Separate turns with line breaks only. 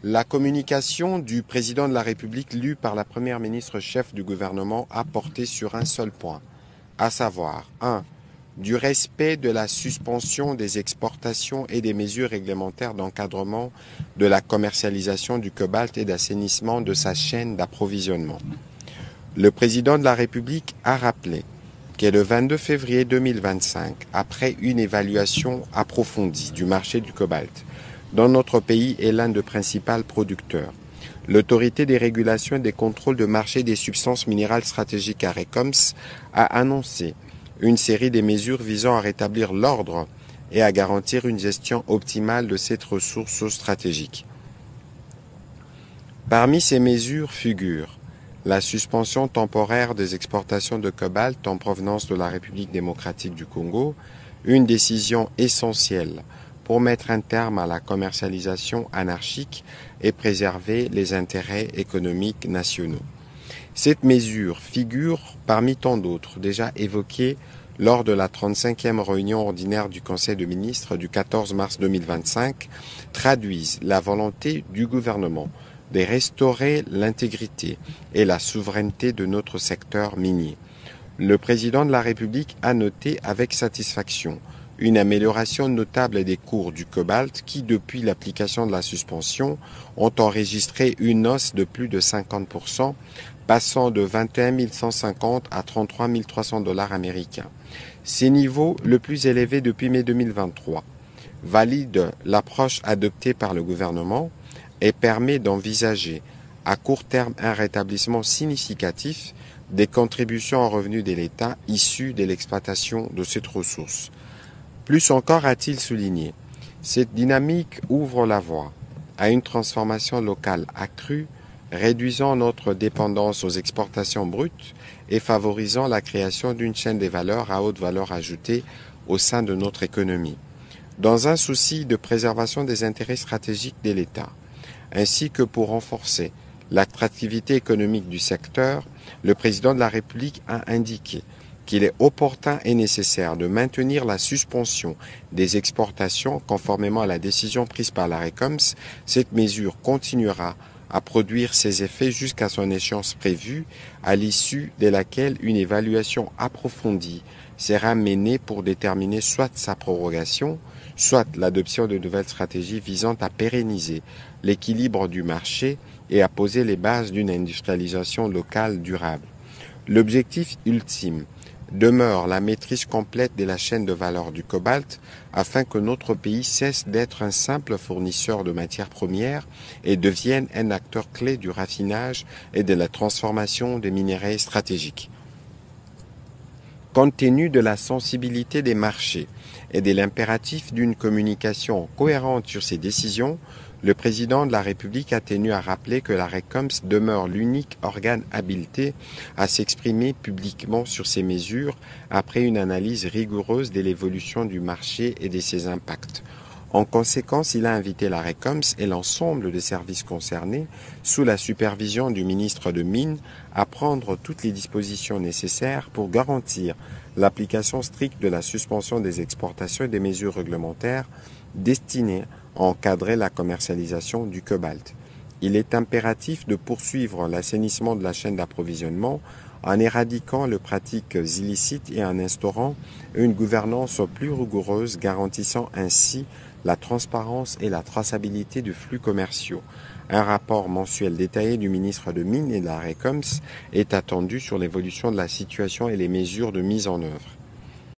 La communication du président de la République lue par la première ministre chef du gouvernement a porté sur un seul point, à savoir 1. Du respect de la suspension des exportations et des mesures réglementaires d'encadrement de la commercialisation du cobalt et d'assainissement de sa chaîne d'approvisionnement. Le président de la République a rappelé que le 22 février 2025, après une évaluation approfondie du marché du cobalt, dont notre pays est l'un des principaux producteurs, l'autorité des régulations et des contrôles de marché des substances minérales stratégiques ARECOMS a annoncé une série de mesures visant à rétablir l'ordre et à garantir une gestion optimale de cette ressource stratégique. Parmi ces mesures figurent la suspension temporaire des exportations de cobalt en provenance de la République démocratique du Congo, une décision essentielle pour mettre un terme à la commercialisation anarchique et préserver les intérêts économiques nationaux. Cette mesure figure parmi tant d'autres déjà évoquées lors de la 35e réunion ordinaire du Conseil de ministres du 14 mars 2025, traduisent la volonté du gouvernement de restaurer l'intégrité et la souveraineté de notre secteur minier. Le président de la République a noté avec satisfaction une amélioration notable des cours du cobalt qui, depuis l'application de la suspension, ont enregistré une hausse de plus de 50%, passant de 21 150 à 33 300 $ américains. Ces niveaux, le plus élevé depuis mai 2023, valident l'approche adoptée par le gouvernement et permet d'envisager à court terme un rétablissement significatif des contributions en revenus de l'État issues de l'exploitation de cette ressource. Plus encore a-t-il souligné, cette dynamique ouvre la voie à une transformation locale accrue, réduisant notre dépendance aux exportations brutes et favorisant la création d'une chaîne des valeurs à haute valeur ajoutée au sein de notre économie. Dans un souci de préservation des intérêts stratégiques de l'État, ainsi que pour renforcer l'attractivité économique du secteur, le président de la République a indiqué qu'il est opportun et nécessaire de maintenir la suspension des exportations conformément à la décision prise par l'ARECOMS. Cette mesure continuera à produire ses effets jusqu'à son échéance prévue, à l'issue de laquelle une évaluation approfondie sera menée pour déterminer soit sa prorogation, soit l'adoption de nouvelles stratégies visant à pérenniser l'équilibre du marché et à poser les bases d'une industrialisation locale durable. L'objectif ultime demeure la maîtrise complète de la chaîne de valeur du cobalt afin que notre pays cesse d'être un simple fournisseur de matières premières et devienne un acteur clé du raffinage et de la transformation des minerais stratégiques. Compte tenu de la sensibilité des marchés et de l'impératif d'une communication cohérente sur ces décisions, le président de la République a tenu à rappeler que l'ARECOMS demeure l'unique organe habilité à s'exprimer publiquement sur ces mesures après une analyse rigoureuse de l'évolution du marché et de ses impacts. En conséquence, il a invité l'ARECOMS et l'ensemble des services concernés, sous la supervision du ministre de Mines, à prendre toutes les dispositions nécessaires pour garantir l'application stricte de la suspension des exportations et des mesures réglementaires destinées à encadrer la commercialisation du cobalt. Il est impératif de poursuivre l'assainissement de la chaîne d'approvisionnement en éradiquant les pratiques illicites et en instaurant une gouvernance plus rigoureuse garantissant ainsi la transparence et la traçabilité du flux commerciaux. Un rapport mensuel détaillé du ministre de Mines et de l'ARECOMS est attendu sur l'évolution de la situation et les mesures de mise en œuvre.